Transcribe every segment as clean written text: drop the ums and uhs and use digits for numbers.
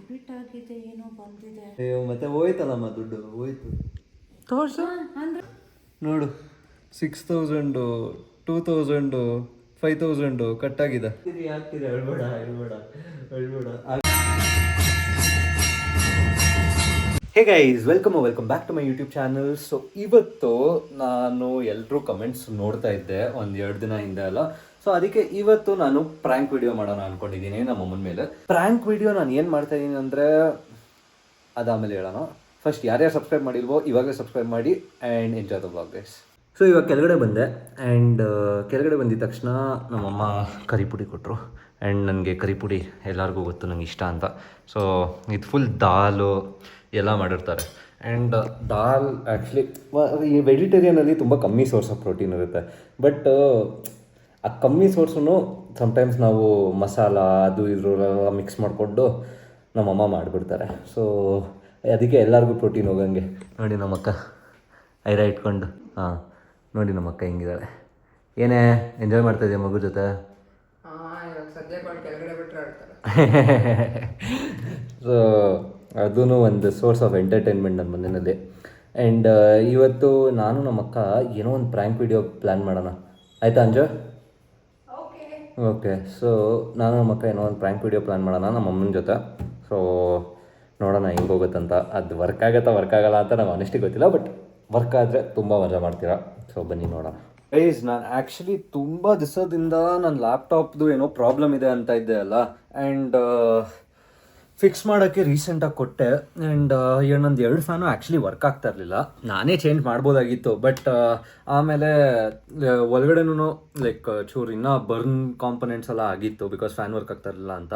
Debit ಆಗಿದೆ ಏನೋ ಬಂದಿದೆ. ಅಯ್ಯೋ ಮತ್ತೆ ಹೋಯ್ತಲ್ಲಮ್ಮ, ದುಡ್ಡು ಹೋಯ್ತು. ತೋರ್ಸು ಅಂದ್ರೆ ನೋಡು 6000 2000 5000 ಕಟ್ಟಾಗಿದೆ. ಆಗ್ತಿದೆ, ಹೇಳ್ಬೇಡ ಹೇಳ್ಬೇಡ ಹೇಳ್ಬೇಡ. Hey guys, welcome back to my YouTube channel. So ಇವತ್ತು ನಾನು ಎಲ್ಲರೂ ಕಮೆಂಟ್ಸ್ ನೋಡ್ತಾ ಇದ್ದೆ ಒಂದು 2 ದಿನ ಹಿಂದೆ ಅಲ್ಲ. ಸೊ ಅದಕ್ಕೆ ಇವತ್ತು ನಾನು ಪ್ರ್ಯಾಂಕ್ ವಿಡಿಯೋ ಮಾಡೋಣ ಅಂದ್ಕೊಂಡಿದ್ದೀನಿ ನಮ್ಮ ಅಮ್ಮನ ಮೇಲೆ. ಪ್ರ್ಯಾಂಕ್ ವಿಡಿಯೋ ನಾನು ಏನು ಮಾಡ್ತಾ ಇದ್ದೀನಿ ಅಂದರೆ ಅದಾದಮೇಲೆ ಹೇಳೋಣ. ಫಸ್ಟ್ ಯಾರ್ಯಾರು ಸಬ್ಸ್ಕ್ರೈಬ್ ಮಾಡಿಲ್ವೋ ಇವಾಗಲೇ ಸಬ್ಸ್ಕ್ರೈಬ್ ಮಾಡಿ and enjoy the vlog guys. So ಇವಾಗ ಕೆಳಗಡೆ ಬಂದೆ ಆ್ಯಂಡ್ ಕೆಳಗಡೆ ಬಂದಿದ ತಕ್ಷಣ ನಮ್ಮಮ್ಮ ಕರಿಪುಡಿ ಕೊಟ್ಟರು. ಆ್ಯಂಡ್ ನನಗೆ ಕರಿಪುಡಿ ಎಲ್ಲರಿಗೂ ಗೊತ್ತು ನನಗೆ ಇಷ್ಟ ಅಂತ. ಸೊ ಇದು ಫುಲ್ ದಾಲು ಎಲ್ಲ ಮಾಡಿರ್ತಾರೆ. ಆ್ಯಂಡ್ ದಾಲ್ ಆ್ಯಕ್ಚುಲಿ ಈ ವೆಜಿಟೇರಿಯನಲ್ಲಿ ತುಂಬ ಕಮ್ಮಿ ಸೋರ್ಸ್ ಆಫ್ ಪ್ರೋಟೀನ್ ಇರುತ್ತೆ. ಬಟ್ ಆ ಕಮ್ಮಿ ಸೋರ್ಸನ್ನು ಸಮ್ಟೈಮ್ಸ್ ನಾವು ಮಸಾಲ ಅದು ಇದ್ರೆಲ್ಲ ಮಿಕ್ಸ್ ಮಾಡಿಕೊಂಡು ನಮ್ಮಮ್ಮ ಮಾಡಿಬಿಡ್ತಾರೆ. ಸೊ ಅದಕ್ಕೆ ಎಲ್ಲರಿಗೂ ಪ್ರೋಟೀನ್ ಹೋಗಂಗೆ. ನೋಡಿ ನಮ್ಮಕ್ಕ ಐರ ಇಟ್ಕೊಂಡು, ಹಾಂ ನೋಡಿ ನಮ್ಮಕ್ಕ ಹೆಂಗಿದ್ದಾಳೆ. ಏನೇ ಎಂಜಾಯ್ ಮಾಡ್ತಾಯಿದ್ದೆ ಮಗು ಜೊತೆ? ಸೊ ಅದೂ ಒಂದು ಸೋರ್ಸ್ ಆಫ್ ಎಂಟರ್ಟೈನ್ಮೆಂಟ್ ನಮ್ಮ ಮನೆಯಲ್ಲಿ. ಆ್ಯಂಡ್ ಇವತ್ತು ನಾನು ನಮ್ಮಕ್ಕ ಏನೋ ಒಂದು ಪ್ರ್ಯಾಂಕ್ ವಿಡಿಯೋ ಪ್ಲ್ಯಾನ್ ಮಾಡೋಣ, ಆಯಿತಾ ಅಂಜು? ಓಕೆ. ಸೊ ನಾನು ನಮ್ಮಕ್ಕ ಏನೋ ಒಂದು ಪ್ರ್ಯಾಂಕ್ ವಿಡಿಯೋ ಪ್ಲ್ಯಾನ್ ಮಾಡೋಣ ನಮ್ಮ ಅಮ್ಮನ ಜೊತೆ. ಸೊ ನೋಡೋಣ ಹೆಂಗೆ ಹೋಗುತ್ತಂತ. ಅದು ವರ್ಕ್ ಆಗಲ್ಲ ಅಂತ ನಾವು ಆನೆಸ್ಟಿ ಗೊತ್ತಿಲ್ಲ. ಬಟ್ ವರ್ಕ್ ಆದರೆ ತುಂಬ ಮಜಾ ಮಾಡ್ತೀರಾ. ಸೊ ಬನ್ನಿ ನೋಡೋಣ. ಗೈಸ್, ನಾನು ಆ್ಯಕ್ಚುಲಿ ತುಂಬ ದಿವಸದಿಂದ ನನ್ನ ಲ್ಯಾಪ್ಟಾಪ್ದು ಏನೋ ಪ್ರಾಬ್ಲಮ್ ಇದೆ ಅಂತ ಇದ್ದೆ ಅಲ್ಲ. ಆ್ಯಂಡ್ ಫಿಕ್ಸ್ ಮಾಡೋಕ್ಕೆ ರೀಸೆಂಟಾಗಿ ಕೊಟ್ಟೆ. ಆ್ಯಂಡ್ ನಂದು 2 ಫ್ಯಾನು ಆ್ಯಕ್ಚುಲಿ ವರ್ಕ್ ಆಗ್ತಾ ಇರಲಿಲ್ಲ. ನಾನೇ ಚೇಂಜ್ ಮಾಡ್ಬೋದಾಗಿತ್ತು. ಬಟ್ ಆಮೇಲೆ ಒಳಗಡೆನೂ ಲೈಕ್ ಚೂರು ಇನ್ನೂ ಬರ್ನ್ ಕಾಂಪೊನೆಂಟ್ಸ್ ಎಲ್ಲ ಆಗಿತ್ತು ಬಿಕಾಸ್ ಫ್ಯಾನ್ ವರ್ಕ್ ಆಗ್ತಾ ಇರಲಿಲ್ಲ ಅಂತ.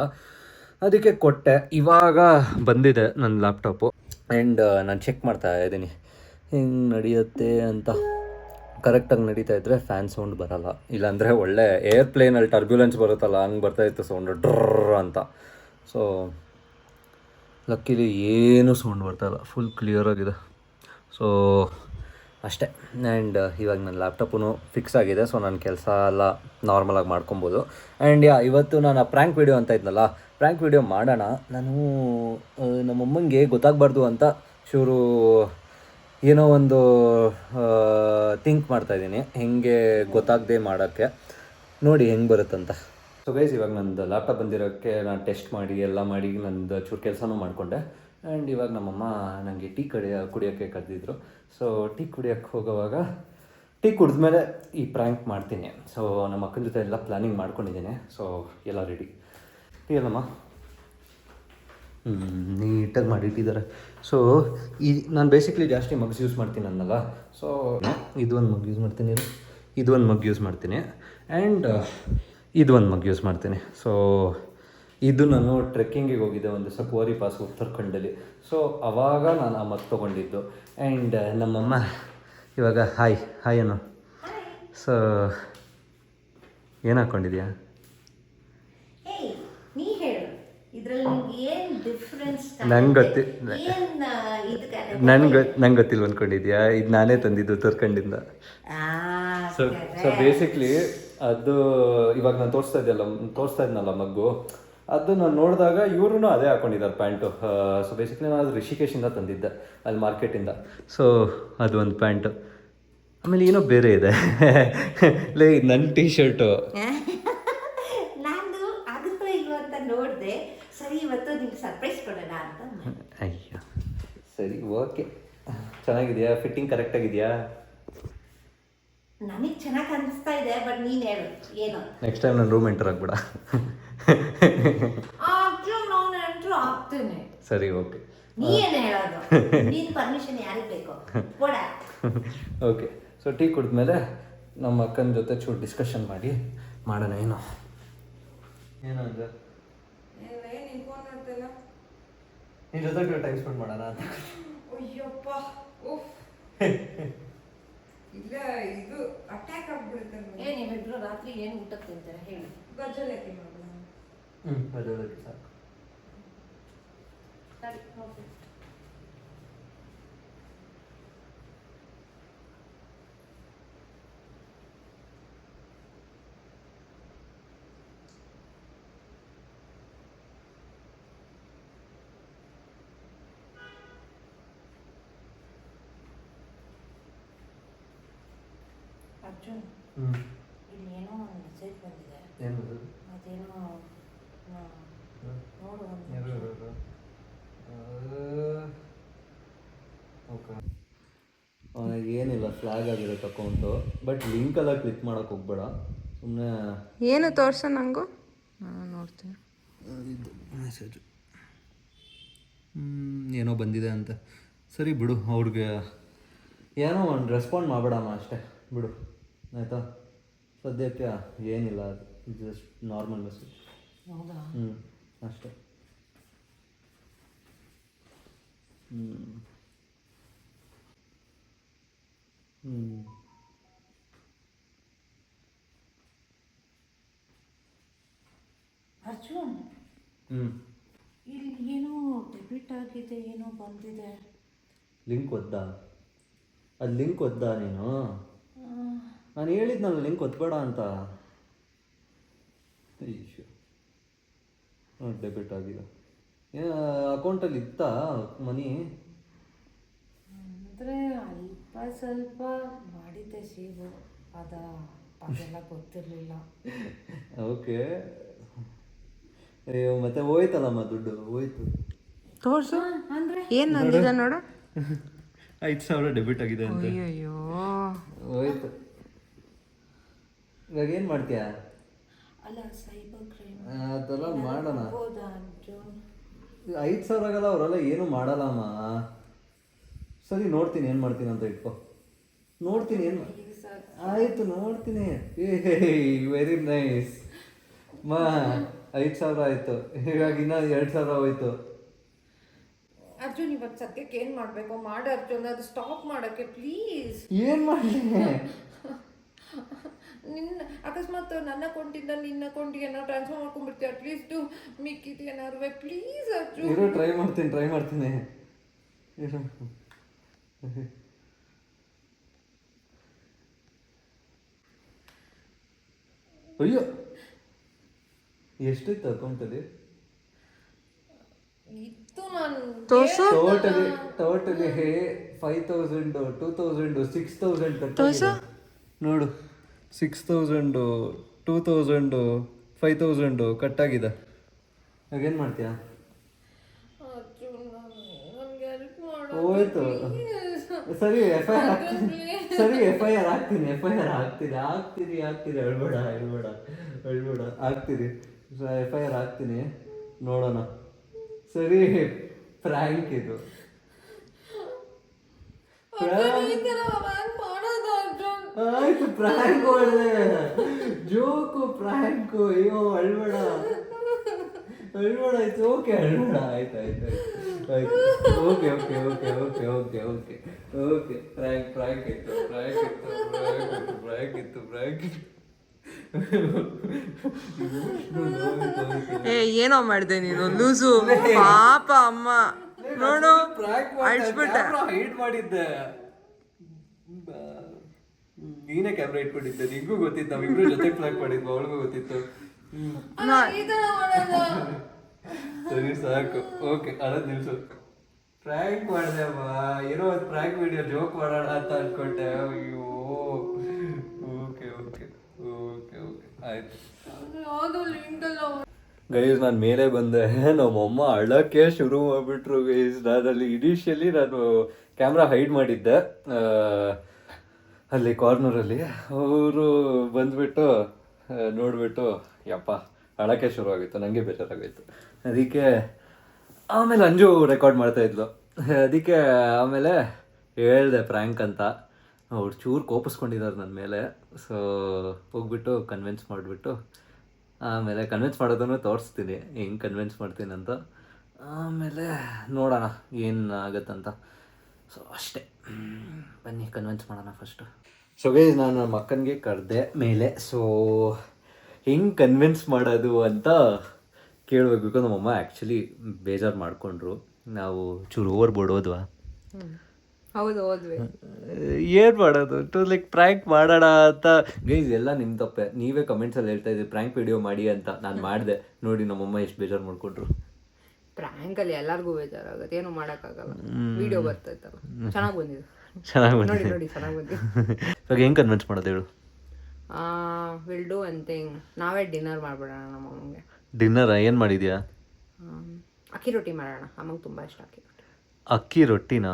ಅದಕ್ಕೆ ಕೊಟ್ಟೆ. ಇವಾಗ ಬಂದಿದೆ ನನ್ನ ಲ್ಯಾಪ್ಟಾಪು. ಆ್ಯಂಡ್ ನಾನು ಚೆಕ್ ಮಾಡ್ತಾ ಇದ್ದೀನಿ ಹೆಂಗೆ ನಡೆಯುತ್ತೆ ಅಂತ. ಕರೆಕ್ಟಾಗಿ ನಡೀತಾ ಇದ್ದರೆ ಫ್ಯಾನ್ ಸೌಂಡ್ ಬರೋಲ್ಲ, ಇಲ್ಲಾಂದರೆ ಒಳ್ಳೆ ಏರ್ಪ್ಲೇನಲ್ಲಿ ಟರ್ಬ್ಯುಲೆನ್ಸ್ ಬರುತ್ತಲ್ಲ ಹಂಗೆ ಬರ್ತಾಯಿತ್ತು ಸೌಂಡು ಡ್ರರ್ ಅಂತ. ಸೊ ಲಕ್ಕಿಲಿ ಏನೂ ಸೌಂಡ್ ಬರ್ತಾಯಿಲ್ಲ, ಫುಲ್ ಕ್ಲಿಯರಾಗಿದೆ. ಸೊ ಅಷ್ಟೇ. ಆ್ಯಂಡ್ ಇವಾಗ ನನ್ನ ಲ್ಯಾಪ್ಟಾಪು ಫಿಕ್ಸ್ ಆಗಿದೆ. ಸೊ ನನ್ನ ಕೆಲಸ ಎಲ್ಲ ನಾರ್ಮಲಾಗಿ ಮಾಡ್ಕೊಬೋದು. ಆ್ಯಂಡ್ ಇವತ್ತು ನಾನು ಪ್ರ್ಯಾಂಕ್ ವಿಡಿಯೋ ಅಂತ ಇದ್ನಲ್ಲ, ಪ್ರ್ಯಾಂಕ್ ವಿಡಿಯೋ ಮಾಡೋಣ. ನಾನು ನಮ್ಮಮ್ಮಂಗೆ ಗೊತ್ತಾಗಬಾರ್ದು ಅಂತ ಚೂರು ಏನೋ ಒಂದು ಥಿಂಕ್ ಮಾಡ್ತಾಯಿದ್ದೀನಿ, ಹೆಂಗೆ ಗೊತ್ತಾಗದೆ ಮಾಡೋಕ್ಕೆ. ನೋಡಿ ಹೆಂಗೆ ಬರುತ್ತಂತ. ಸೊ ಗೈಸ್, ಇವಾಗ ನಂದು ಲ್ಯಾಪ್ಟಾಪ್ ಬಂದಿರೋಕ್ಕೆ ನಾನು ಟೆಸ್ಟ್ ಮಾಡಿ ಎಲ್ಲ ಮಾಡಿ ನಂದು ಚೂರು ಕೆಲಸನೂ ಮಾಡಿಕೊಂಡೆ. ಆ್ಯಂಡ್ ಇವಾಗ ನಮ್ಮಮ್ಮ ನನಗೆ ಟೀ ಕುಡಿಯೋಕ್ಕೆ ಕರೆದಿದ್ರು. ಸೊ ಟೀ ಕುಡಿಯೋಕ್ಕೆ ಹೋಗೋವಾಗ ಟೀ ಕುಡಿದ್ಮೇಲೆ ಈ ಪ್ರ್ಯಾಂಕ್ ಮಾಡ್ತೀನಿ. ಸೊ ನಮ್ಮ ಅಕ್ಕನ ಜೊತೆ ಎಲ್ಲ ಪ್ಲ್ಯಾನಿಂಗ್ ಮಾಡ್ಕೊಂಡಿದ್ದೀನಿ. ಸೊ ಎಲ್ಲ ರೆಡಿ. ಟೀ ಅಲ್ಲಮ್ಮ ನೀಟಾಗಿ ಮಾಡಿಟ್ಟಿದ್ದಾರೆ. ಸೊ ನಾನು ಬೇಸಿಕ್ಲಿ ಜಾಸ್ತಿ ಮಗ್ಸ್ ಯೂಸ್ ಮಾಡ್ತೀನಿ ಅನ್ನಲ್ಲ. ಸೊ ಇದು ಒಂದು ಮಗ್ ಯೂಸ್ ಮಾಡ್ತೀನಿ, ಇದು ಒಂದು ಮಗ್ ಯೂಸ್ ಮಾಡ್ತೀನಿ, ಆ್ಯಂಡ್ ಇದು ಒಂದು ಮಗ್ ಯೂಸ್ ಮಾಡ್ತೀನಿ. ಸೊ ಇದು ನಾನು ಟ್ರೆಕ್ಕಿಂಗಿಗೆ ಹೋಗಿದ್ದೆ ಒಂದು ಸಫಾರಿ ಪಾಸ್ ಉತ್ತರಾಖಂಡಲ್ಲಿ. ಸೊ ಆವಾಗ ನಾನು ಆ ಮಗ್ ತೊಗೊಂಡಿದ್ದು. ಆ್ಯಂಡ್ ನಮ್ಮಮ್ಮ ಇವಾಗ ಹಾಯ್ ಅನ್ನೋ. ಸೊ ಏನು ಹಾಕ್ಕೊಂಡಿದ್ಯಾ? ನಂಗೆ ಗೊತ್ತಿಲ್ಲ ಅಂದ್ಕೊಂಡಿದ್ಯಾ? ಇದು ನಾನೇ ತಂದಿದ್ದು ಉತ್ತರಾಖಂಡಿಂದ. ಸೊ ಬೇಸಿಕ್ಲಿ ಅದು ಇವಾಗ ನಾನು ತೋರಿಸ್ತಾ ಇದ್ನಲ್ಲ ಮಗ್ಗು, ಅದು ನಾನು ನೋಡಿದಾಗ ಇವ್ರೂ ಅದೇ ಹಾಕ್ಕೊಂಡಿದ್ದಾರೆ ಪ್ಯಾಂಟು. ಸೊ ಬೇಸಿಕ್ಲಿ ನಾನು ಅದು ರಿಷಿಕೇಶಿಂದ ತಂದಿದ್ದೆ, ಅಲ್ಲಿ ಮಾರ್ಕೆಟಿಂದ. ಸೊ ಅದು ಒಂದು ಪ್ಯಾಂಟು. ಆಮೇಲೆ ಏನೋ ಬೇರೆ ಇದೆ ಲೇ, ನನ್ನ ಟೀ ಶರ್ಟು. ನೋಡಿದೆ, ಸರಿ ಇವತ್ತು ನಿಮ್ಗೆ ಸರ್ಪ್ರೈಸ್ ಕೊಡೋಣ ಅಂತ. ಅಯ್ಯೋ ಸರಿ, ಓಕೆ. ಚೆನ್ನಾಗಿದೆಯಾ? ಫಿಟ್ಟಿಂಗ್ ಕರೆಕ್ಟಾಗಿದೆಯಾ? ನನಗೆ ಚೆನ್ನಾಗಿ ಅನಿಸ್ತಾ ಇದೆ. ಬಟ್ ನೀನು ಹೇಳು ಏನು. ನೆಕ್ಸ್ಟ್ ಟೈಮ್ ನಾನು ರೂಮ್ ಎಂಟರ್ ಆಗ್ಬೇಡ. ನಾನು ಎಂಟ್ರು ಆಗ್ತೇನೆ. ಸರಿ, ಓಕೆ. ನೀ ಏನು ಹೇಳೋದು? ನೀನು ಪರ್ಮಿಷನ್ ಯಾರಿಗೆ ಬೇಕು ಕೊಡ. ಓಕೆ. ಸೊ ಟೀ ಕುಡಿದ್ಮೇಲೆ ನಮ್ಮ ಅಕ್ಕನ ಜೊತೆ ಚೂರು ಡಿಸ್ಕಷನ್ ಮಾಡೋಣ. ಏನೋ ಅಂದ್ರೆ ನಿನ್ನ ಜೊತೆ ಟೈಮ್ ಸ್ಪೆಂಡ್ ಮಾಡೋಣ ಅಂತ. ಅಯ್ಯಪ್ಪ, ಇಲ್ಲ ಇದು ಅಟ್ಯಾಕ್ ಆಗ್ಬಿಡುತ್ತೆ. ನೀವಿಬ್ರು ರಾತ್ರಿ ಏನು ಊಟ ತಿಂತೀರ ಹೇಳಿ? ಗಜ್ಜಲಕ್ಕಿ ಮಾಡೋಣ. ಗಜ್ಜಲಕ್ಕಿ ಸಾಕು. ಸರಿ, ಓಕೆ. ಅರ್ಜುನ್ ಹ್ಞೂ ಇಲ್ಲಿ ಏನೋ ಒಂದು ಮೆಸೇಜ್ ಬಂದಿದೆ. ಏನದು? ಅದೇನೋ ನೋಡು ಒಂದು ಓಕೆ ಏನಿಲ್ಲ, ಫ್ಲಾಗ್ ಆಗಿರುತ್ತೆ ಅಕೌಂಟು. ಬಟ್ ಲಿಂಕೆಲ್ಲ ಕ್ಲಿಕ್ ಮಾಡೋಕೆ ಹೋಗ್ಬೇಡ, ಸುಮ್ಮನೆ ಏನು ತೋರ್ಸ ನಂಗೂ ನೋಡ್ತೀನಿ. ಇದು ಮೆಸೇಜು ಏನೋ ಬಂದಿದೆ ಅಂತ. ಸರಿ ಬಿಡು, ಅವ್ರಿಗೆ ಏನೋ ಒಂದು ರೆಸ್ಪಾಂಡ್ ಮಾಡಬೇಡಮ್ಮ ಅಷ್ಟೇ, ಬಿಡು ಆಯಿತಾ. ಸದ್ಯಕ್ಕೆ ಏನಿಲ್ಲ, ಅದು ಜಸ್ಟ್ ನಾರ್ಮಲ್ ಮೆಸೇಜ್. ಹೌದಾ? ಅಷ್ಟೇ. ಅರ್ಜುನ್ ಇಲ್ಲಿ ಏನೋ ಡೆಬಿಟ್ ಆಗಿದೆ, ಏನೋ ಬಂದಿದೆ. ಲಿಂಕ್ ಒದ್ದಾ? ಅದು ಲಿಂಕ್ ಒದ್ದಾ ನೀನು? ನಾನು ಹೇಳಿದ್ನಲ್ಲ ಲಿಂಕ್ ಒತ್ತಬೇಡ ಅಂತ. ಅಯ್ಯೋ, ಡೆಬಿಟ್ ಆಗಿದೆ. ಅಕೌಂಟಲ್ಲಿ ಇತ್ತಾ ಮನಿ? ಅಂದರೆ ಅಲ್ಪ ಸ್ವಲ್ಪ ಮಾಡಿದ್ದೆ ಸೇವು, ಅದೆಲ್ಲ ಗೊತ್ತಿರಲಿಲ್ಲ. ಓಕೆ. ಅಯ್ಯೋ, ಮತ್ತೆ ಹೋಯ್ತಲ್ಲಮ್ಮ, ದುಡ್ಡು ಹೋಯ್ತು. ತೋರ್ಸು ಅಂದರೆ ಏನು ನಂದಿದೆ ನೋಡು. 5,000 ಡೆಬಿಟ್ ಆಗಿದೆ ಅಂತ. ಅಯ್ಯೋ ಹೋಯ್ತು. ಇವಾಗ ಏನು ಮಾಡ್ತೀಯಾ? ಅಲ್ಲ, ಸೈಬರ್ ಕ್ರೈಮ್ ಅದೆಲ್ಲ ಮಾಡೋಣ. ಹೌದಾ ಅರ್ಜುನ್? 5,000 ಆಗಲ್ಲ, ಅವರೆಲ್ಲ ಏನೂ ಮಾಡಲ್ಲಮ್ಮ. ಸರಿ, ನೋಡ್ತೀನಿ ಏನು ಮಾಡ್ತೀನಿ ಅಂತ ಇಟ್ಕೋ. ನೋಡ್ತೀನಿ ಏನು. ಆಯಿತು, ನೋಡ್ತೀನಿ. ವೆರಿ ನೈಸ್ ಮಾ. 5,000 ಆಯಿತು, ಇವಾಗ ಇನ್ನೂ 2,000 ಹೋಯ್ತು. ಅರ್ಜುನ್, ಇವಾಗ ಸದ್ಯಕ್ಕೆ ಏನು ಮಾಡಬೇಕು ಮಾಡು ಅರ್ಜುನ್, ಅದು ಸ್ಟಾಪ್ ಮಾಡೋಕ್ಕೆ ಪ್ಲೀಸ್. ಏನು ಮಾಡಲಿ? ನಿನ್ನ ಅಕಸ್ಮಾತ್ ನನ್ನ ಅಕೌಂಟಿಂದ ನಿನ್ನ ಅಕೌಂಟಿಗೆ ನಾವು ಟ್ರಾನ್ಸ್ಫರ್ ಮಾಡ್ಕೊಂಡ್ಬಿಡ್ತೀವಿ. ಅಟ್ಲೀಸ್ಟ್ ಮಿಕ್ಕಿದ್ದು ಏನಾದ್ರು ಪ್ಲೀಸ್ ಅರ್ಜುನ್. ಇರೋ, ಟ್ರೈ ಮಾಡ್ತೀನಿ. ಇರೋ. ಅಯ್ಯೋ, ಎಷ್ಟಿತ್ತು ಅಕೌಂಟಲ್ಲಿ? ಇತ್ತು ನಾನು ತೋರ್ಸು. ಟೋಟಲಿ 5,000, 2,000, 6,000 ಕಟ್ಟಾಗಿದೆ ನೋಡು. 6,000, 2,000, 5,000 ಕಟ್ಟಾಗಿದೆ. ಇವಾಗೇನು ಮಾಡ್ತೀಯಾ? ಅರ್ಜುನ್, ನನಗೆ ಹೆಲ್ಪ್ ಮಾಡು. ಹೋಯ್ತು. ಸರಿ, FIR ಹಾಕ್ತೀನಿ. ಹೇಳ್ಬೇಡ. ಹಾಕ್ತೀನಿ. FIR ಹಾಕ್ತೀನಿ, ನೋಡೋಣ. ಸರಿ, ಫ್ರ್ಯಾಂಕ್ ಇದು. ಆಯ್ತು, ಫ್ರ್ಯಾಂಕ್ ಮಾಡಿದೆ. ಜೋಕು, ಫ್ರ್ಯಾಂಕು. ಅಯ್ಯೋ, ಅಳ್ಬೇಡ. ಆಯ್ತು. ಓಕೆ, ಅಳ್ಬೇಡ. ಆಯ್ತು. ಓಕೆ. ಫ್ರ್ಯಾಂಕ್ ಇತ್ತು. ಏನೋ ಮಾಡಿದೆ ನೀನು, ಲೂಸು. ಪಾಪ ಅಮ್ಮ ನೋಡು, ಅಳ್ಸ್ಬಿಟ್ಟೆ. ಹೈಡ್ ಮಾಡಿದ್ದೆ. ನೀನೇ ಕ್ಯಾಮ್ರಾ ಇಟ್ಕೊಂಡಿದ್ದೆ, ನಿಂಗೂ ಗೊತ್ತಿತ್ತು. ನಾವಿಬ್ರು ಜೊತೆ ಫ್ಲಾಗ್ ಮಾಡಿದ್ವಿ, ಅವಳಿಗೂ ಗೊತ್ತಿತ್ತು. ಸರಿ, ಸಾಕು. ಓಕೆ, ಅಳದ್ ನಿಲ್ಸು. ಫ್ರ್ಯಾಂಕ್ ಮಾಡಿದೆ ಅಮ್ಮ. ಏನೋ ಒಂದು ಫ್ರ್ಯಾಂಕ್ ವಿಡಿಯೋ ಜೋಕ್ ಮಾಡೋಣ ಅಂತ ಅನ್ಕೊಂಡೆ. ಅಯ್ಯೋ. ಓಕೆ, ಆಯ್ತು. ಗೈಸ್, ನಾನು ಮೇಲೆ ಬಂದೆ. ನಮ್ಮಮ್ಮ ಅಳಕ್ಕೆ ಶುರು ಮಾಡಿಬಿಟ್ರು ಗೈಸ್. ನಾನಲ್ಲಿ ಇನಿಷಿಯಲಿ ನಾನು ಕ್ಯಾಮ್ರಾ ಹೈಡ್ ಮಾಡಿದ್ದೆ ಅಲ್ಲಿ ಕಾರ್ನರಲ್ಲಿ. ಅವರು ಬಂದ್ಬಿಟ್ಟು ನೋಡಿಬಿಟ್ಟು ಯಪ್ಪ ಅಳಕ್ಕೆ ಶುರು ಆಗಿತ್ತು. ನನಗೆ ಬೇಜಾರಾಗೋಯ್ತು. ಅದಕ್ಕೆ ಆಮೇಲೆ ಅಂಜು ರೆಕಾರ್ಡ್ ಮಾಡ್ತಾಯಿದ್ಲು. ಅದಕ್ಕೆ ಆಮೇಲೆ ಹೇಳಿದೆ ಪ್ರ್ಯಾಂಕ್ ಅಂತ. ಅವ್ರು ಚೂರು ಕೋಪಿಸ್ಕೊಂಡಿದ್ದಾರೆ ನನ್ನ ಮೇಲೆ. ಸೊ ಹೋಗ್ಬಿಟ್ಟು ಕನ್ವಿನ್ಸ್ ಮಾಡಿಬಿಟ್ಟು ಆಮೇಲೆ ಕನ್ವಿನ್ಸ್ ಮಾಡೋದನ್ನು ತೋರಿಸ್ತೀನಿ, ಹೆಂಗೆ ಕನ್ವಿನ್ಸ್ ಮಾಡ್ತೀನಿ ಅಂತ. ಆಮೇಲೆ ನೋಡೋಣ ಏನು ಆಗುತ್ತಂತ. ಸೊ ಅಷ್ಟೇ, ಬನ್ನಿ ಕನ್ವಿನ್ಸ್ ಮಾಡೋಣ ಫಸ್ಟು. ಸೊ ಗೈಸ್, ನಾನು ನಮ್ಮ ಅಕ್ಕನಿಗೆ ಕರೆದೆ ಮೇಲೆ. ಸೊ ಹೆಂಗೆ ಕನ್ವಿನ್ಸ್ ಮಾಡೋದು ಅಂತ ಕೇಳಬೇಕು. ಬಿಕಾಸ್ ನಮ್ಮಮ್ಮ ಆ್ಯಕ್ಚುಲಿ ಬೇಜಾರು ಮಾಡಿಕೊಂಡ್ರು. ನಾವು ಚೂರು ಓವರ್ ಬೋರ್ಡ್ ಹೋದ್ವಾ. ಹೌದು, ಹೋದ್ವಿ. ಏನು ಮಾಡೋದು, ಲೈಕ್ ಪ್ರ್ಯಾಂಕ್ ಮಾಡೋಣ ಅಂತ. ಗೈಸ್, ಎಲ್ಲ ನಿಮ್ಮ ತಪ್ಪೆ. ನೀವೇ ಕಮೆಂಟ್ಸಲ್ಲಿ ಹೇಳ್ತಾ ಇದ್ದೀರಿ ಪ್ರ್ಯಾಂಕ್ ವಿಡಿಯೋ ಮಾಡಿ ಅಂತ. ನಾನು ಮಾಡಿದೆ, ನೋಡಿ ನಮ್ಮಮ್ಮ ಎಷ್ಟು ಬೇಜಾರು ಮಾಡ್ಕೊಂಡ್ರು. ಪ್ರ್ಯಾಂಕಲ್ಲಿ ಎಲ್ಲರಿಗೂ ಬೇಜಾರಾಗುತ್ತೆ, ಏನು ಮಾಡೋಕ್ಕಾಗಲ್ಲ. ವಿಡಿಯೋ ಬರ್ತಾಯ್ತಲ್ಲ, ಚೆನ್ನಾಗಿ ಬಂದಿದೆ. ಚೆನ್ನಾಗಿ ನೋಡಿ ಚೆನ್ನಾಗಿ ಬಂದಿದೆ. ಇವಾಗ ಹೆಂಗೆ ಕನ್ವಿನ್ಸ್ ಮಾಡೋದು ಹೇಳು? ವಿಲ್ ಡೂ ಒನ್ ಥಿಂಗ್, ನಾವೇ ಡಿನ್ನರ್ ಮಾಡ್ಬಿಡೋಣ ನಮ್ಮ ಅಮ್ಮಂಗೆ. ಡಿನ್ನರಾ? ಏನು ಮಾಡಿದ್ಯಾ? ಅಕ್ಕಿ ರೊಟ್ಟಿ ಮಾಡೋಣ, ಅಮ್ಮಂಗೆ ತುಂಬ ಇಷ್ಟ ಅಕ್ಕಿ ರೊಟ್ಟಿ. ಅಕ್ಕಿ ರೊಟ್ಟಿನಾ?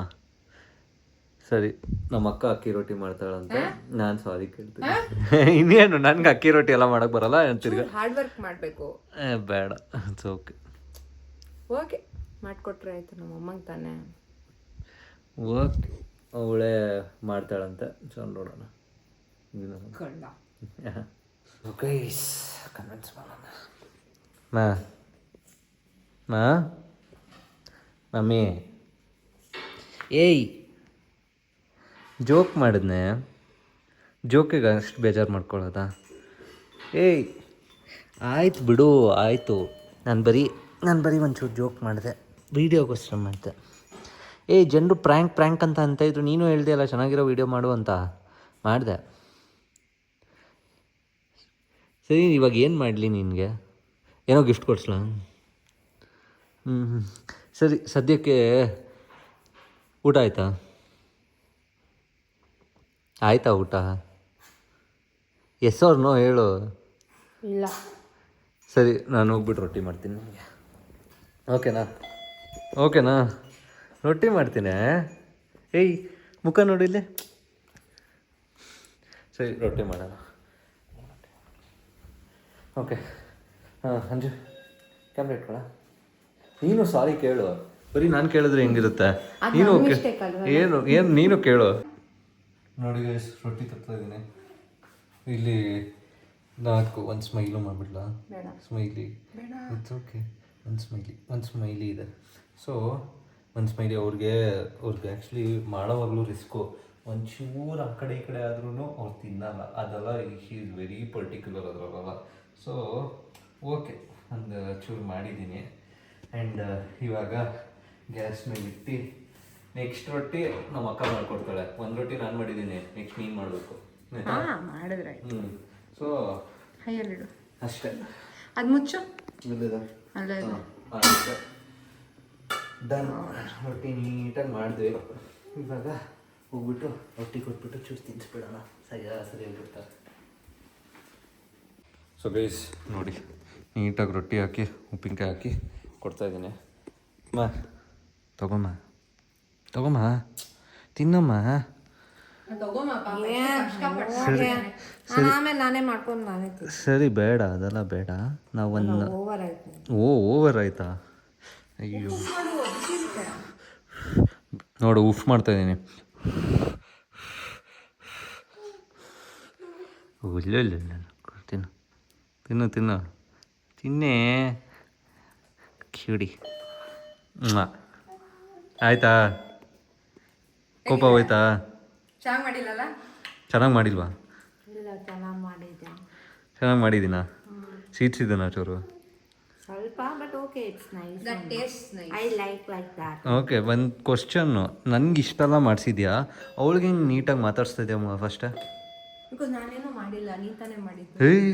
ಸರಿ, ನಮ್ಮ ಅಕ್ಕ ಅಕ್ಕಿ ರೊಟ್ಟಿ ಮಾಡ್ತಾಳಂತೆ. ನಾನು ಸಾರಿ ಕೇಳ್ತೀನಿ. ಇನ್ನೇನು ನನ್ಗೆ ಅಕ್ಕಿ ರೊಟ್ಟಿ ಎಲ್ಲ ಮಾಡಕ್ ಬರಲ್ಲ ಅಂತಿರ್ಗ. ಹಾರ್ಡ್ ವರ್ಕ್ ಮಾಡಬೇಕು. ಬೇಡ, ಇಟ್ಸ್ ಓಕೆ. ಓಕೆ, ಮಾಡಿಕೊಟ್ರೆ ಆಯಿತು, ನಮ್ಮ ಅಮ್ಮಂಗೆ ತಾನೇ. ಓಕೆ, ಅವಳೇ ಮಾಡ್ತಾಳಂತೆ. ಸೊ ನೋಡೋಣ. ಕನ್ವಿನ್ಸ್ ಮಾಡೋಣ. ಮಮ್ಮಿ, ಏಯ್ ಜೋಕ್ ಮಾಡಿದ್ನೆ, ಜೋಕಿಗೆ ಅಷ್ಟು ಬೇಜಾರು ಮಾಡ್ಕೊಳ್ಳೋದಾ? ಏಯ್ ಆಯ್ತು ಬಿಡು, ಆಯಿತು. ನಾನು ಬರೀ ಒಂಚೂರು ಜೋಕ್ ಮಾಡಿದೆ, ವೀಡಿಯೋಗೋಸ್ಕರ ಮಾಡಿದೆ. ಏಯ್ ಜನರು ಪ್ರ್ಯಾಂಕ್ ಅಂತ ಇದ್ರು, ನೀನು ಹೇಳ್ದೆ ಅಲ್ಲ ಚೆನ್ನಾಗಿರೋ ವೀಡಿಯೋ ಮಾಡು ಅಂತ, ಮಾಡಿದೆ. ಸರಿ, ಇವಾಗ ಏನು ಮಾಡಲಿ ನಿನಗೆ? ಏನೋ ಗಿಫ್ಟ್ ಕೊಡ್ಸ್ಲಾ? ಸರಿ, ಸದ್ಯಕ್ಕೆ ಊಟ ಆಯ್ತಾ ಊಟ? ಎಸ್ ಅವ್ರ ನೋ ಹೇಳು. ಇಲ್ಲ. ಸರಿ, ನಾನು ಹೋಗ್ಬಿಟ್ಟು ರೊಟ್ಟಿ ಮಾಡ್ತೀನಿ ನಿಮಗೆ. ಓಕೆನಾ? ರೊಟ್ಟಿ ಮಾಡ್ತೀನಿ. ಏಯ್ ಮುಖ ನೋಡಿಲ್ಲೇ. ಸರಿ, ರೊಟ್ಟಿ ಮಾಡೋಣ. ಓಕೆ. ಅಂಜು, ಕ್ಯಾಮ್ರಾ ಇಟ್ಕೊಳ. ನೀನು ಸಾರಿ ಕೇಳು. ಬರೀ ನಾನು ಕೇಳಿದ್ರೆ ಹೆಂಗಿರುತ್ತೆ? ನೀನು ಏನು ನೀನು ಕೇಳು. ನೋಡಿ ಗೈಸ್, ರೊಟ್ಟಿ ತರ್ತಾ ಇದ್ದೀನಿ. ಇಲ್ಲಿ ನಾಲ್ಕು ಒಂದು ಸ್ಮೈಲು ಮಾಡಿಬಿಡ್ಲಾ? Smiley, it's okay. ಒಂದು ಸ್ಮೈಲಿ ಇದೆ. ಸೊ ಒಂದು ಸ್ಮೈಲಿ ಅವ್ರಿಗೆ ಆ್ಯಕ್ಚುಲಿ ಮಾಡೋವಾಗಲೂ ರಿಸ್ಕು. ಒಂಚೂರು ಆ ಕಡೆ ಈ ಕಡೆ ಆದ್ರೂ ಅವ್ರು ತಿನ್ನಲ್ಲ. ಅದೆಲ್ಲ ಹಿ ಈಸ್ ವೆರಿ ಪರ್ಟಿಕ್ಯುಲರ್ ಅದರಲ್ಲ. ಸೊ ಓಕೆ, ಒಂದು ಚೂರು ಮಾಡಿದ್ದೀನಿ. ಆ್ಯಂಡ್ ಇವಾಗ ಗ್ಯಾಸ್ ಮೇಲೆ ಇಟ್ಟು ನೆಕ್ಸ್ಟ್ ರೊಟ್ಟಿ ನಮ್ಮ ಅಕ್ಕ ಮಾಡ್ಕೊಡ್ತಾಳೆ. ಒಂದು ರೊಟ್ಟಿ ನಾನು ಮಾಡಿದ್ದೀನಿ, ನೆಕ್ಸ್ಟ್ ನೀನು ಮಾಡಬೇಕು. ಮಾಡಿದ್ರೆ ಸೊ ಅಷ್ಟೇ. ಅದು ಮುಚ್ಚು. ಡನ್. ರೊಟ್ಟಿ ನೀಟಾಗಿ ಮಾಡಿದ್ವಿ. ಇವಾಗ ಹೋಗ್ಬಿಟ್ಟು ರೊಟ್ಟಿ ಕೊಟ್ಬಿಟ್ಟು ಚೂರು ತಿನ್ನಿಸ್ಬಿಡೋಣ. ಸರಿ ಹೋಗ್ಬಿಡ್ತಾರೆ. ಸೊ ಗೈಸ್ ನೋಡಿ, ನೀಟಾಗಿ ರೊಟ್ಟಿ ಹಾಕಿ ಉಪ್ಪಿನಕಾಯಿ ಹಾಕಿ ಕೊಡ್ತಾಯಿದ್ದೀನಿ. ತಗೊಮ್ಮ ತಿನ್ನಮ್ಮ. ನಾನೇ ಮಾಡ್ಕೊಂಡು ನಾನೇ. ಸರಿ, ಬೇಡ, ಅದೆಲ್ಲ ಬೇಡ. ನಾವು ಓವರ್ ಆಯ್ತಾ? ಅಯ್ಯೋ ನೋಡು, ಉಫ್ ಮಾಡ್ತಾಯಿದ್ದೀನಿ. ಇಲ್ಲ ತಿನ್ನೇ ಕಿಡಿ. ಆಯ್ತಾ? ಕೋಪ ಹೋಯ್ತಾ? ಚೆನ್ನಾಗಿ ಮಾಡಿಲ್ವಾ? ಚೆನ್ನಾಗಿ ಮಾಡಿದ್ದೀನಾ? ಸೀಟ್ಸಿದ್ದೀನಾ ಚೂರು? ಸ್ವಲ್ಪ, but okay, it's nice. That taste nice. I like that. Okay, ಒಂದು ಕ್ವಶನ್ನು. ನನಗೆ ಇಷ್ಟೆಲ್ಲ ಮಾಡಿಸಿದ್ಯಾ, ಅವಳಿಗೆ ಹಿಂಗೆ ನೀಟಾಗಿ ಮಾತಾಡ್ಸ್ತಾ ಇದೆಯಮ್ಮ ಫಸ್ಟ್? ಬಿಕಾಸ್ ನಾನೇನೋ ಮಾಡಿಲ್ಲ, ನೀ ತಾನೇ ಮಾಡಿದ್ದು. ಏಯ್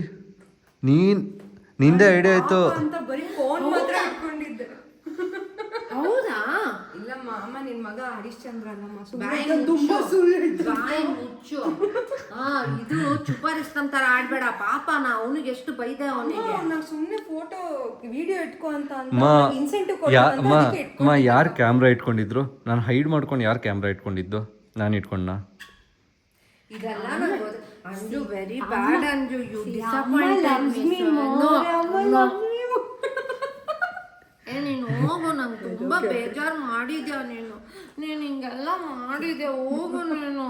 ನಿಂದೆ ಐಡಿಯಾ ಆಯಿತು ಅಂತ ಬರೀ ಫೋನ್ ಮಾತ್ರ ಇಟ್ಕೊಂಡಿದ್ದೆ. ಹೌದಾ? ಇಲ್ಲಮ್ಮ, ಅಮ್ಮ ನಿನ್ ಮಗ ಹರಿಶ್ಚಂದ್ರ ಅಲ್ಲಮ್ಮ. ತುಂಬಾ ಸುಳ್ಳು. ಬಾಯಿ ಮುಚ್ಚು. ಇದು ಚುಪಾರಿಸ್ತಂ ತರ ಆಡ್ಬೇಡ ಪಾಪ. ಅವನಿಗೆ ಎಷ್ಟು ಬೈದೆ ಅವನಿಗೆ. ನಾವು ಸುಮ್ಮನೆ ಫೋಟೋ ವಿಡಿಯೋ ಇಟ್ಕೋ ಅಂತ ಅಮ್ಮ, ಯಾರು ಕ್ಯಾಮ್ರಾ ಇಟ್ಕೊಂಡಿದ್ರು? ನಾನು ಹೈಡ್ ಮಾಡ್ಕೊಂಡು ಯಾರು ಕ್ಯಾಮ್ರಾ ಇಟ್ಕೊಂಡಿದ್ದು? ನಾನು ಇಟ್ಕೊಂಡ? ಇದೆಲ್ಲ Anju very bad. Anju, you disappointed me. ನೀನು ಹೋಗು, ನಂಗೆ ತುಂಬಾ ಬೇಜಾರು ಮಾಡಿದ್ಯಾ ನೀನು ಹಿಂಗೆಲ್ಲ ಮಾಡಿದ್ಯಾ. ಹೋಗು ನೀನು,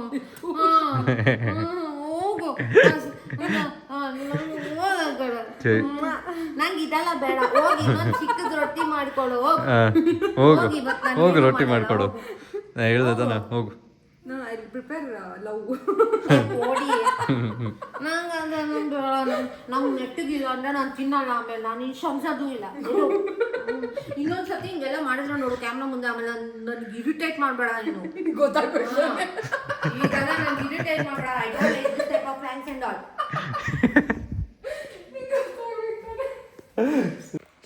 ಹೋಗು. ನಂಗೆ ಇದೆಲ್ಲ ಬೇಡ. ಹೋಗಿ ಚಿಕ್ಕದ ರೊಟ್ಟಿ ಮಾಡ್ಕೊಡು. ಹೋಗು ರೊಟ್ಟಿ ಮಾಡ್ಕೊಡು. ನಾ ಹೇಳ್ದೆ ತಾನೆ, ಹೋಗು. I prepare love. ನಂಗೆ ನೆಟ್ಟಿಗಿಲ್ಲ ಅಂದ್ರೆ ನಾನು ತಿನ್ನಲ್ಲ. ಆಮೇಲೆ ನಾನು ಇನ್ಸೋದು ಇಲ್ಲ. ಇನ್ನೊಂದ್ಸತಿ ಹಿಂಗೆಲ್ಲ ಮಾಡಿದ್ರೆ ನೋಡು ಕ್ಯಾಮ್ರಾ ಮುಂದೆ, ಆಮೇಲೆ ನನಗೆ ಇರಿಟೇಟ್ ಮಾಡಬೇಡ ನೀನು. ಗೊತ್ತಾಗ್ಬೇಕು ಈಗೆಲ್ಲ ನನಗೆ ಇರಿಟೇಟ್ ಮಾಡಬೇಡ. I don't like this type of Fronx and all.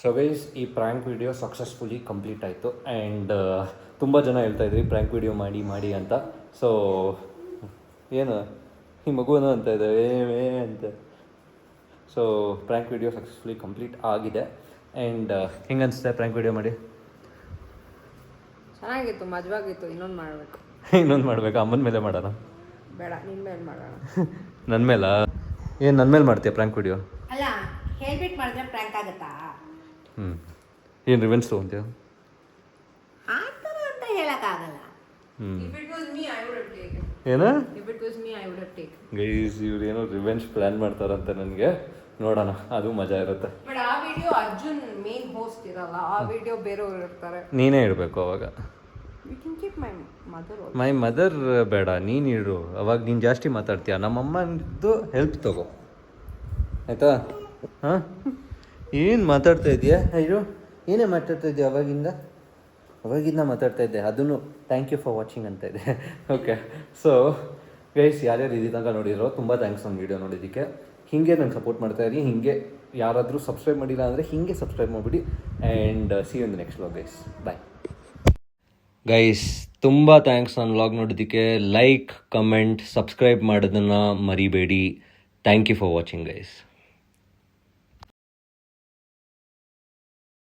So guys, ಈ ಪ್ರ್ಯಾಂಕ್ ವಿಡಿಯೋ ಸಕ್ಸಸ್ಫುಲಿ ಕಂಪ್ಲೀಟ್ ಆಯಿತು. ಆ್ಯಂಡ್ ತುಂಬ ಜನ ಹೇಳ್ತಾಯಿದ್ರಿ ಪ್ರ್ಯಾಂಕ್ ವಿಡಿಯೋ ಮಾಡಿ ಅಂತ. ಸೊ ಏನು ಈ ಮಗುವನ ಅಂತ ಇದೆ ಏ ಅಂತ. So prank video successfully complete ಆಗಿದೆ. ಆ್ಯಂಡ್ ಹೆಂಗೆ ಅನಿಸುತ್ತೆ ಪ್ರ್ಯಾಂಕ್ ವಿಡಿಯೋ ಮಾಡಿ? ಚೆನ್ನಾಗಿತ್ತು, ಮಜವಾಗಿತ್ತು. ಇನ್ನೊಂದು ಮಾಡಬೇಕು. ಇನ್ನೊಂದು ಮಾಡಬೇಕಾ? ಅಮ್ಮನ ಮೇಲೆ ಮಾಡೋಣ? ಬೇಡ, ನಿನ್ನ ಮೇಲೆ ಮಾಡೋಣ. ನನ್ನ ಮೇಲಾ? ಏನು ನನ್ನ ಮೇಲೆ ಮಾಡ್ತೀಯ ಪ್ರ್ಯಾಂಕ್ ವಿಡಿಯೋ? ಅಲ್ಲ, ಹೇಳ್ಬಿಟ್ಟು ಮಾಡಿದ್ರೆ ಪ್ರ್ಯಾಂಕ್ ಆಗುತ್ತಾ? ಏನು ರಿವೆನ್ಸ್ ತೊಗೊಂತೀಯ? ಆ ಥರ ಅಂತ ಹೇಳೋಕ್ಕಾಗಲ್ಲ. If it was me, I would have taken. ಏನು If it was me, I would have taken. Guys ಇವ್ರು ಏನೋ ರಿವೆಂಜ್ ಪ್ಲ್ಯಾನ್ ಮಾಡ್ತಾರಂತೆ ನನಗೆ. ನೋಡೋಣ, ಅದು ಮಜಾ ಇರುತ್ತೆ. ಬಟ್ ಆ ವಿಡಿಯೋ ಅರ್ಜುನ್ ಮೇನ್ ಹೋಸ್ಟ್ ಇರಲ್ಲ, ಆ ವಿಡಿಯೋ ಬೇರೆಯವ್ರು ಇರ್ತಾರೆ. ನೀನೇ ಇಡಬೇಕು ಅವಾಗ. You can keep my mother. My mother ಬೇಡ, ನೀನು ಇಡು. ಅವಾಗ ನೀನು ಜಾಸ್ತಿ ಮಾತಾಡ್ತೀಯ. ನಮ್ಮಮ್ಮಂದು ಹೆಲ್ಪ್ ತಗೋ, ಆಯಿತಾ? ಹಾಂ, ಏನು ಮಾತಾಡ್ತಾ ಇದೆಯಾ? ಅಯ್ಯೋ, ಏನೇ ಮಾತಾಡ್ತಾ ಇದೆಯಾ? ಅವಾಗಿಂದ ಮಾತಾಡ್ತಾ ಇದ್ದೆ. ಅದನ್ನು ಥ್ಯಾಂಕ್ ಯು ಫಾರ್ ವಾಚಿಂಗ್ ಅಂತ ಇದೆ. ಓಕೆ, ಸೊ ಗೈಸ್, ಯಾರ್ಯಾರು ಇದು ತನಕ ನೋಡಿರೋ ತುಂಬ ಥ್ಯಾಂಕ್ಸ್ ನನ್ನ ವೀಡಿಯೋ ನೋಡಿದ್ದಕ್ಕೆ. ಹೀಗೆ ನಂಗೆ ಸಪೋರ್ಟ್ ಮಾಡ್ತಾಯಿರಿ. ಹೀಗೆ ಯಾರಾದರೂ ಸಬ್ಸ್ಕ್ರೈಬ್ ಮಾಡಿಲ್ಲ ಅಂದರೆ ಹೀಗೆ ಸಬ್ಸ್ಕ್ರೈಬ್ ಮಾಡಿಬಿಡಿ. And see you in the next vlog guys. Bye guys. ತುಂಬ ಥ್ಯಾಂಕ್ಸ್ ನನ್ನ ವ್ಲಾಗ್ ನೋಡೋದಕ್ಕೆ. ಲೈಕ್, ಕಮೆಂಟ್, ಸಬ್ಸ್ಕ್ರೈಬ್ ಮಾಡೋದನ್ನು ಮರಿಬೇಡಿ. Thank you for watching guys.